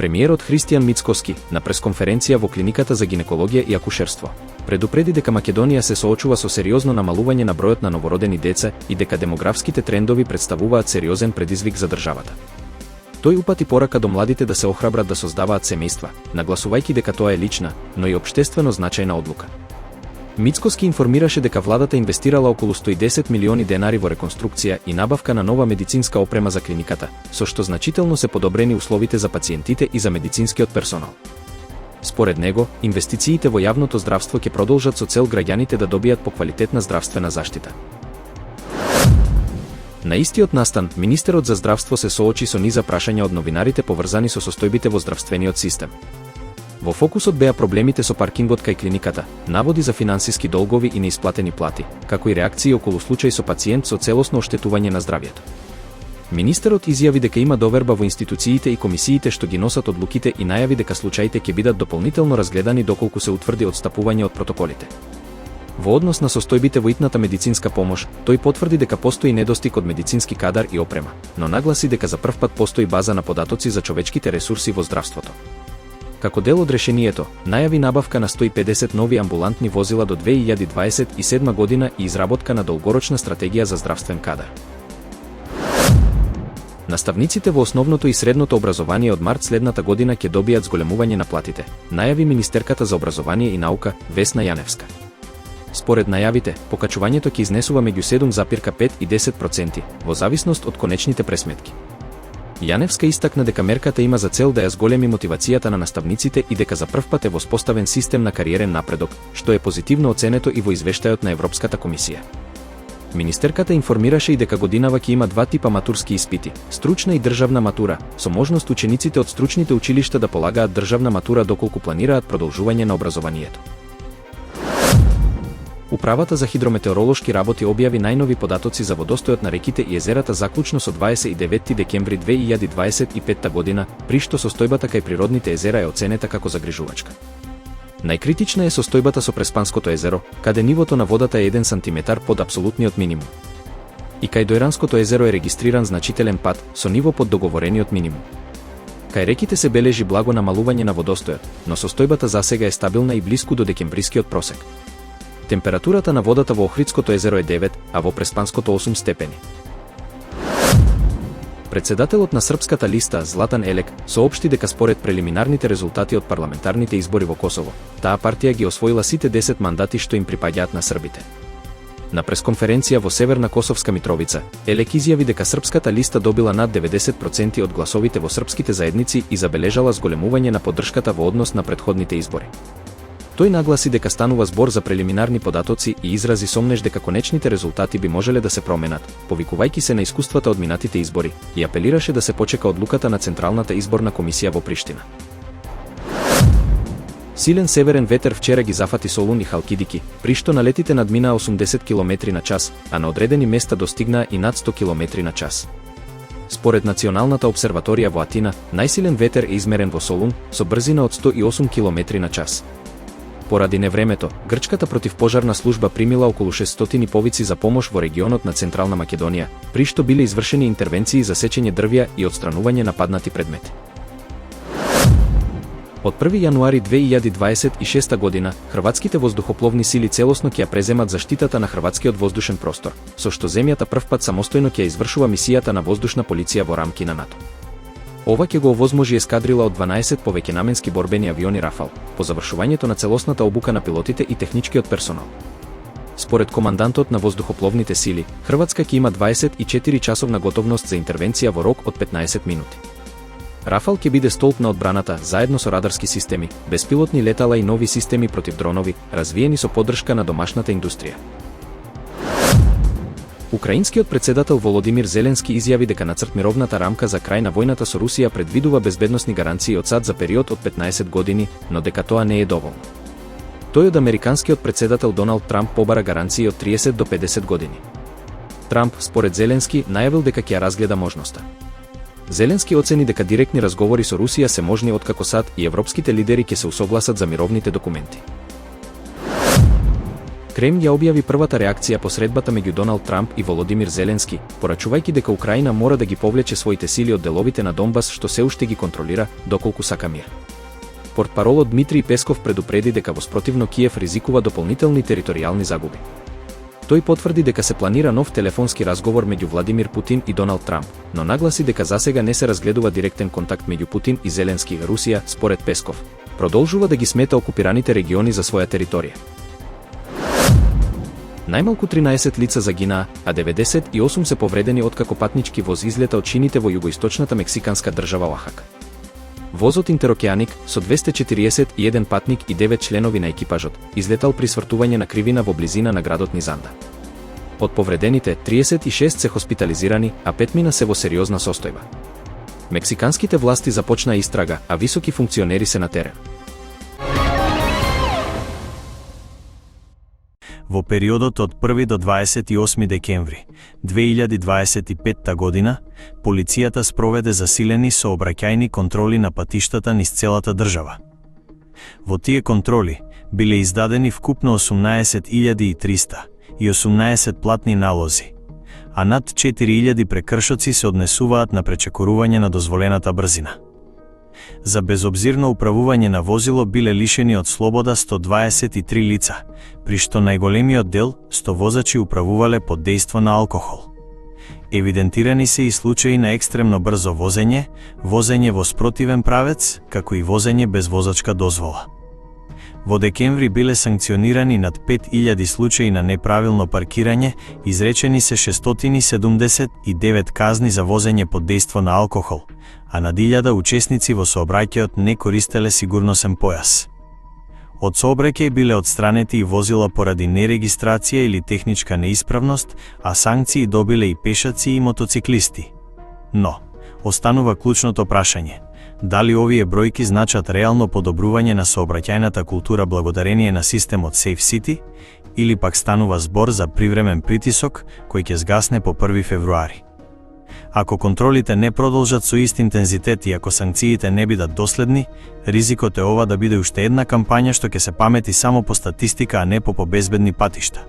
Премиерот Христијан Мицкоски, на пресконференција во клиниката за гинекологија и акушерство, предупреди дека Македонија се соочува со сериозно намалување на бројот на новородени деца и дека демографските трендови представуваат сериозен предизвик за државата. Тој упати порака до младите да се охрабрат да создаваат семејства, нагласувајќи дека тоа е лична, но и општествено значајна одлука. Мицкоски информираше дека владата инвестирала околу 110 милиони денари во реконструкција и набавка на нова медицинска опрема за клиниката, со што значително се подобрени условите за пациентите и за медицинскиот персонал. Според него, инвестициите во јавното здравство ќе продолжат со цел граѓаните да добијат поквалитетна здравствена заштита. На истиот настан, министерот за здравство се соочи со низа прашања од новинарите поврзани со состојбите во здравствениот систем. Во фокусот беа проблемите со паркингот кај клиниката, наводи за финансиски долгови и неисплатени плати, како и реакции околу случај со пациент со целосно оштетување на здравјето. Министерот изјави дека има доверба во институциите и комисиите што ги носат одлуките и најави дека случаите ќе бидат дополнително разгледани доколку се утврди отстапување од протоколите. Во однос на состојбите во итната медицинска помош, тој потврди дека постои недостиг од медицински кадар и опрема, но нагласи дека за прв пат постои база на податоци за човечките ресурси во здравството. Како дел од решението, најави набавка на 150 нови амбулантни возила до 2027 година и изработка на долгорочна стратегија за здравствен кадар. Наставниците во основното и средното образование од март следната година ќе добијат зголемување на платите, најави министерката за образование и наука Весна Јаневска. Според најавите, покачувањето ќе изнесува меѓу 7,5 и 10%, во зависност од конечните пресметки. Јаневска истакна дека мерката има за цел да ја зголеми мотивацијата на наставниците и дека за прв пат е воспоставен систем на кариерен напредок, што е позитивно оценето и во извештајот на Европската комисија. Министерката информираше и дека годинава ќе има два типа матурски испити, стручна и државна матура, со можност учениците од стручните училишта да полагаат државна матура доколку планираат продолжување на образованието. Управата за хидрометеоролошки работи објави најнови податоци за водостојот на реките и езерата заклучно со 29 декември 2025 година, при што состојбата кај природните езера е оценета како загрижувачка. Најкритична е состојбата со Преспанското езеро, каде нивото на водата е 1 сантиметар под апсолутниот минимум. И кај Дојранското езеро е регистриран значителен пад, со ниво под договорениот минимум. Кај реките се бележи благо намалување на водостојот, но состојбата засега е стабилна и блиску до декембрискиот просек. Температурата на водата во Охридското езеро е 9, а во Преспанското 8 степени. Председателот на Српската листа Златан Елек соопшти дека според прелиминарните резултати од парламентарните избори во Косово, таа партија ги освоила сите 10 мандати што им припаѓаат на србите. На пресконференција во Северна Косовска Митровица, Елек изјави дека Српската листа добила над 90% од гласовите во српските заедници и забележала зголемување на поддршката во однос на претходните избори. Тој нагласи дека станува збор за прелиминарни податоци и изрази сомнеж дека конечните резултати би можеле да се променат, повикувајќи се на искуствата од минатите избори, и апелираше да се почека одлуката на Централната изборна комисија во Приштина. Силен северен ветер вчера ги зафати Солун и Халкидики, при што налетите надминаа 80 км на час, а на одредени места достигнаа и над 100 км на час. Според Националната обсерваторија во Атина, најсилен ветер е измерен во Солун со брзина од 108 км на час. Поради невремето, грчката противпожарна служба примила околу 600 повици за помош во регионот на Централна Македонија, при што биле извршени интервенции за сечење дрвја и отстранување на паднати предмети. Од 1 јануари 2026 година, хрватските воздухопловни сили целосно ќе ја преземат заштитата на хрватскиот воздушен простор, со што земјата првпат самостојно ќе ја извршува мисијата на воздушна полиција во рамки на НАТО. Ова ќе го овозможи ескадрила од 12 повеќенаменски борбени авиони Рафал, по завршувањето на целосната обука на пилотите и техничкиот персонал. Според командантот на воздухопловните сили, Хрватска ќе има 24 часовна готовност за интервенција во рок од 15 минути. Рафал ќе биде столб на одбраната, заедно со радарски системи, беспилотни летала и нови системи против дронови, развиени со поддршка на домашната индустрија. Украинскиот председател Володимир Зеленски изјави дека нацрт-мировната рамка за крај на војната со Русија предвидува безбедносни гаранции од САД за период од 15 години, но дека тоа не е доволно. Тој од американскиот председател Доналд Трамп побара гаранции од 30 до 50 години. Трамп, според Зеленски, најавил дека ќе ја разгледа можноста. Зеленски оцени дека директни разговори со Русија се можни откако САД и европските лидери ќе се усогласат за мировните документи. Кремљ ја објави првата реакција по средбата меѓу Доналд Трамп и Володимир Зеленски, порачувајќи дека Украина мора да ги повлече своите сили од деловите на Донбас што се уште ги контролира, доколку сака мир. Портпаролот Дмитрий Песков предупреди дека во спротивно Киев ризикува дополнителни територијални загуби. Тој потврди дека се планира нов телефонски разговор меѓу Владимир Путин и Доналд Трамп, но нагласи дека засега не се разгледува директен контакт меѓу Путин и Зеленски. Русија, според Песков, продолжува да ги смета окупираните региони за своја територија. Најмалку 13 лица загинаа, а 98 се повредени откако патнички воз излета од шините во југоисточната мексиканска држава Оахака. Возот Интерокеаник со 241 патник и 9 членови на екипажот излетал при свртување на кривина во близина на градот Низанда. Од повредените, 36 се хоспитализирани, а 5 се во сериозна состојба. Мексиканските власти започнаа истрага, а високи функционери се на терен. Во периодот од 1 до 28 декември 2025 година, полицијата спроведе засилени сообраќајни контроли на патиштата низ целата држава. Во тие контроли биле издадени вкупно 18.300 и 18 платни налози, а над 4.000 прекршоци се однесуваат на пречекорување на дозволената брзина. За безобзирно управување на возило биле лишени од слобода 123 лица, при што најголемиот дел, 100 возачи, управувале под дејство на алкохол. Евидентирани се и случаи на екстремно брзо возење, возење во спротивен правец, како и возење без возачка дозвола. Во декември биле санкционирани над 5000 случаи на неправилно паркирање, изречени се 679 казни за возење под дејство на алкохол, а над 1000 учесници во сообраќајот не користеле сигурносен појас. Од сообраќај биле отстранети и возила поради нерегистрација или техничка неисправност, а санкции добиле и пешаци и мотоциклисти. Но, останува клучното прашање: дали овие бројки значат реално подобрување на сообраќајната култура благодарение на системот Safe City, или пак станува збор за привремен притисок кој ќе згасне по 1 февруари? Ако контролите не продолжат со ист интензитет и ако санкциите не бидат доследни, ризикот е ова да биде уште една кампања што ќе се памети само по статистика, а не по побезбедни патишта.